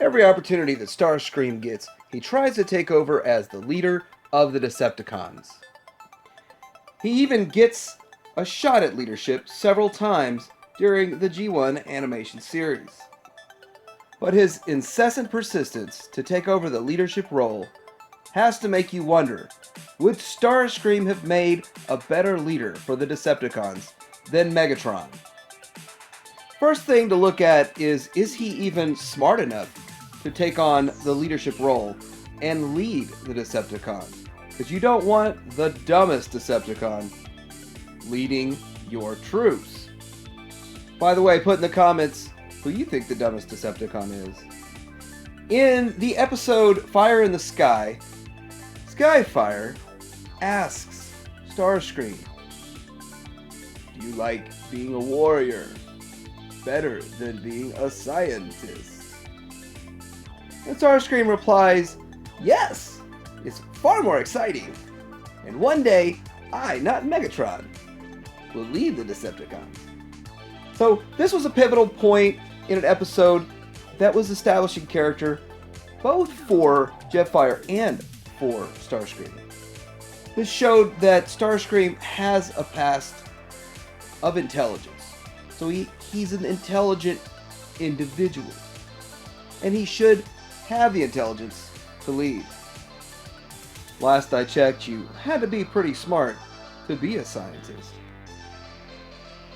Every opportunity that Starscream gets, he tries to take over as the leader of the Decepticons. He even gets a shot at leadership several times during the G1 animation series. But his incessant persistence to take over the leadership role has to make you wonder, would Starscream have made a better leader for the Decepticons than Megatron? First thing to look at is he even smart enough to take on the leadership role and lead the Decepticons? Because you don't want the dumbest Decepticon leading your troops. By the way, put in the comments who you think the dumbest Decepticon is. In the episode Fire in the Sky, Skyfire asks Starscream, "Do you like being a warrior better than being a scientist?" And Starscream replies, "Yes, it's far more exciting. And one day, I, not Megatron, will lead the Decepticons." So this was a pivotal point in an episode that was establishing character both for Jetfire and for Starscream. This showed that Starscream has a past of intelligence. So he's an intelligent individual. And he should have the intelligence to lead. Last I checked, you had to be pretty smart to be a scientist.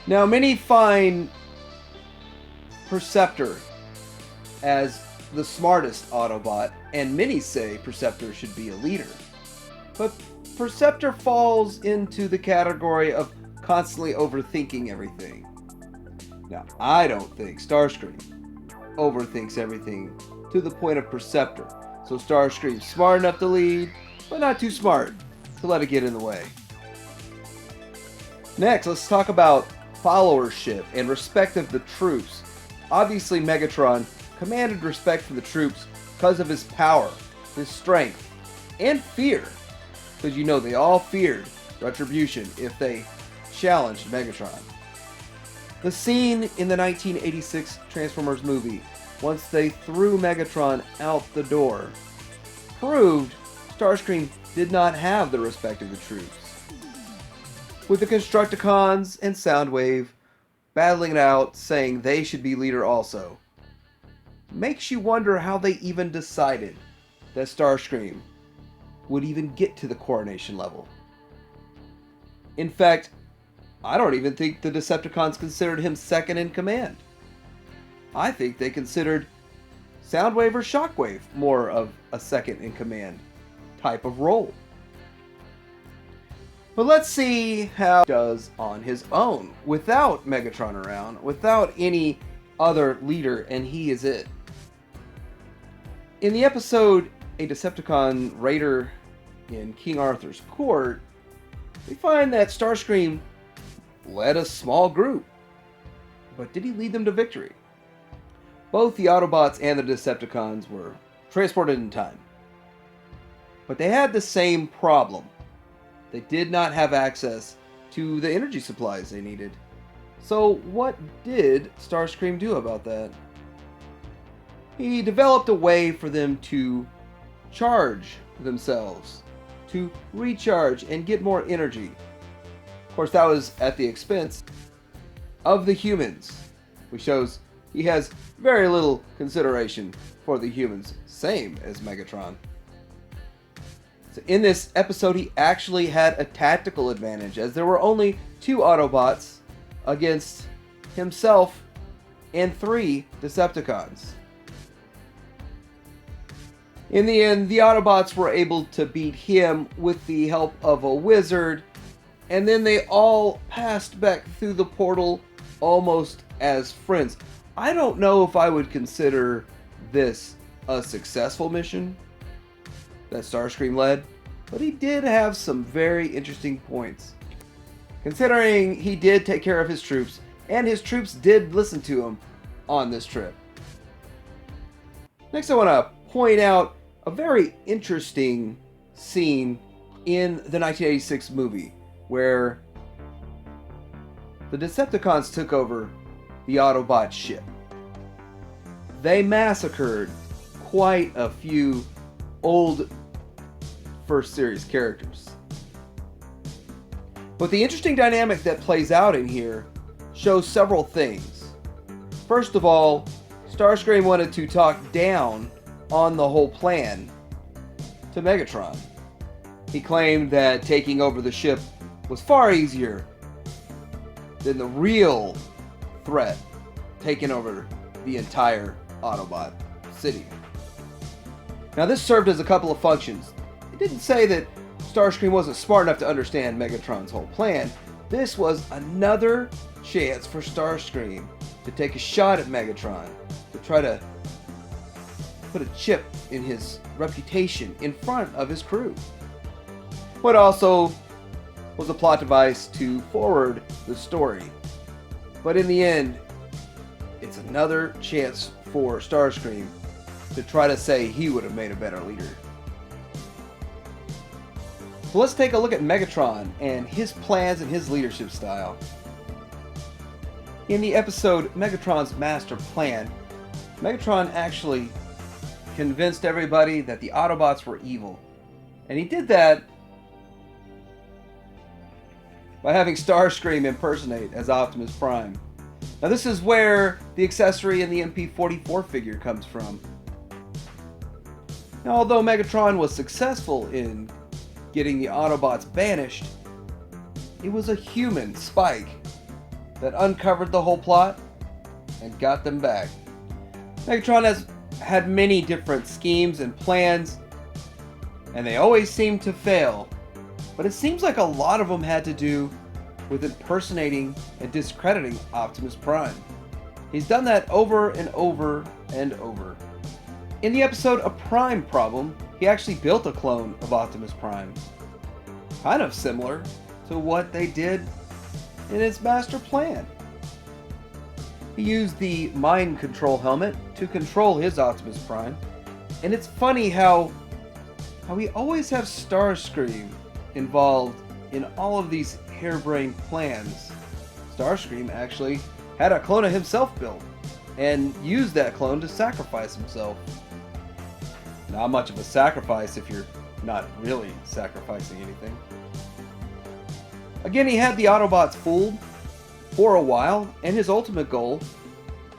Now, many find Perceptor as the smartest Autobot, and many say Perceptor should be a leader. But Perceptor falls into the category of constantly overthinking everything. Now, I don't think Starscream overthinks everything to the point of Perceptor. So Starscream's smart enough to lead, but not too smart to let it get in the way. Next, let's talk about followership and respect of the troops. Obviously, Megatron commanded respect for the troops because of his power, his strength, and fear. Because you know they all feared retribution if they challenged Megatron. The scene in the 1986 Transformers movie, once they threw Megatron out the door, proved Starscream did not have the respect of the troops. With the Constructicons and Soundwave battling it out, saying they should be leader also, makes you wonder how they even decided that Starscream would even get to the coronation level. In fact, I don't even think the Decepticons considered him second in command. I think they considered Soundwave or Shockwave more of a second in command type of role. But let's see how he does on his own, without Megatron around, without any other leader, and he is it. In the episode A Decepticon Raider in King Arthur's Court, we find that Starscream led a small group. But did he lead them to victory? Both the Autobots and the Decepticons were transported in time. But they had the same problem. They did not have access to the energy supplies they needed. So what did Starscream do about that? He developed a way for them to charge themselves, to recharge and get more energy. Of course, that was at the expense of the humans, which shows he has very little consideration for the humans, same as Megatron. So in this episode, he actually had a tactical advantage, as there were only 2 Autobots against himself and 3 Decepticons. In the end, the Autobots were able to beat him with the help of a wizard, and then they all passed back through the portal almost as friends. I don't know if I would consider this a successful mission that Starscream led, but he did have some very interesting points. Considering he did take care of his troops, and his troops did listen to him on this trip. Next, I want to point out a very interesting scene in the 1986 movie where the Decepticons took over the Autobot ship. They massacred quite a few old first series characters. But the interesting dynamic that plays out in here shows several things. First of all, Starscream wanted to talk down on the whole plan to Megatron. He claimed that taking over the ship was far easier than the real threat taking over the entire Autobot city. Now, this served as a couple of functions. It didn't say that Starscream wasn't smart enough to understand Megatron's whole plan. This was another chance for Starscream to take a shot at Megatron, to try to put a chip in his reputation in front of his crew. But also was a plot device to forward the story. But in the end, it's another chance for Starscream to try to say he would have made a better leader. So let's take a look at Megatron and his plans and his leadership style. In the episode Megatron's Master Plan, Megatron actually convinced everybody that the Autobots were evil. And he did that by having Starscream impersonate as Optimus Prime. Now, this is where the accessory in the MP44 figure comes from. Now, although Megatron was successful in getting the Autobots banished, it was a human, Spike, that uncovered the whole plot and got them back. Megatron has had many different schemes and plans, and they always seem to fail. But it seems like a lot of them had to do with impersonating and discrediting Optimus Prime. He's done that over and over and over. In the episode A Prime Problem, he actually built a clone of Optimus Prime. Kind of similar to what they did in his master plan. He used the mind control helmet to control his Optimus Prime. And it's funny how we always have Starscream involved in all of these harebrained plans. Starscream actually had a clone of himself built and used that clone to sacrifice himself. Not much of a sacrifice if you're not really sacrificing anything. Again, he had the Autobots fooled for a while, and his ultimate goal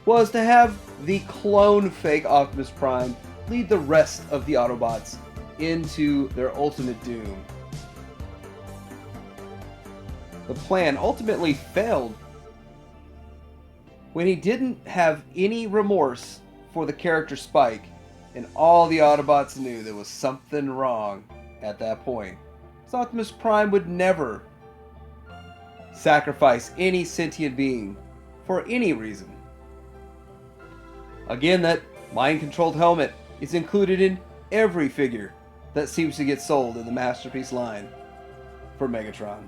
was to have the clone fake Optimus Prime lead the rest of the Autobots into their ultimate doom. The plan ultimately failed when he didn't have any remorse for the character Spike, and all the Autobots knew there was something wrong at that point. So Optimus Prime would never sacrifice any sentient being for any reason. Again, that mind-controlled helmet is included in every figure that seems to get sold in the Masterpiece line for Megatron.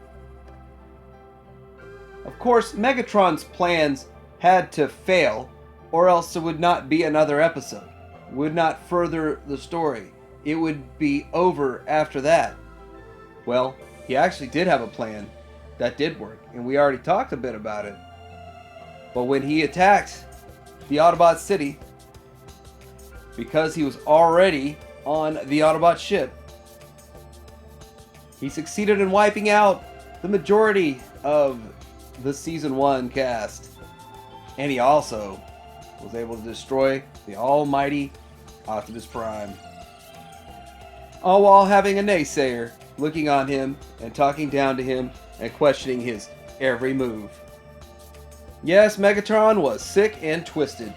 Of course, Megatron's plans had to fail, or else there would not be another episode. It would not further the story. It would be over after that. Well, he actually did have a plan that did work, and we already talked a bit about it. But when he attacked the Autobot city, because he was already on the Autobot ship, he succeeded in wiping out the majority of the Season 1 cast. And he also was able to destroy the almighty Optimus Prime. All while having a naysayer looking on him and talking down to him and questioning his every move. Yes, Megatron was sick and twisted,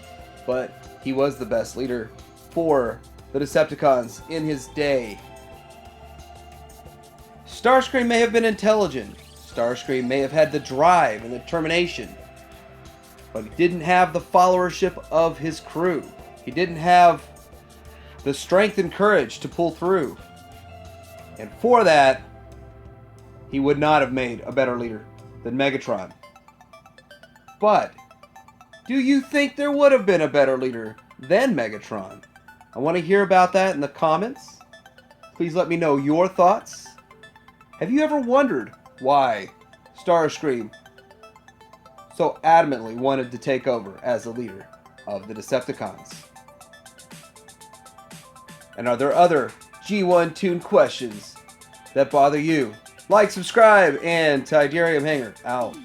but he was the best leader for the Decepticons in his day. Starscream may have been intelligent. Starscream may have had the drive and the determination, but he didn't have the followership of his crew. He didn't have the strength and courage to pull through. And for that, he would not have made a better leader than Megatron. But do you think there would have been a better leader than Megatron? I want to hear about that in the comments. Please let me know your thoughts. Have you ever wondered why Starscream so adamantly wanted to take over as the leader of the Decepticons? And are there other G1 Toon questions that bother you? Like, subscribe, and Tidarium Hanger out.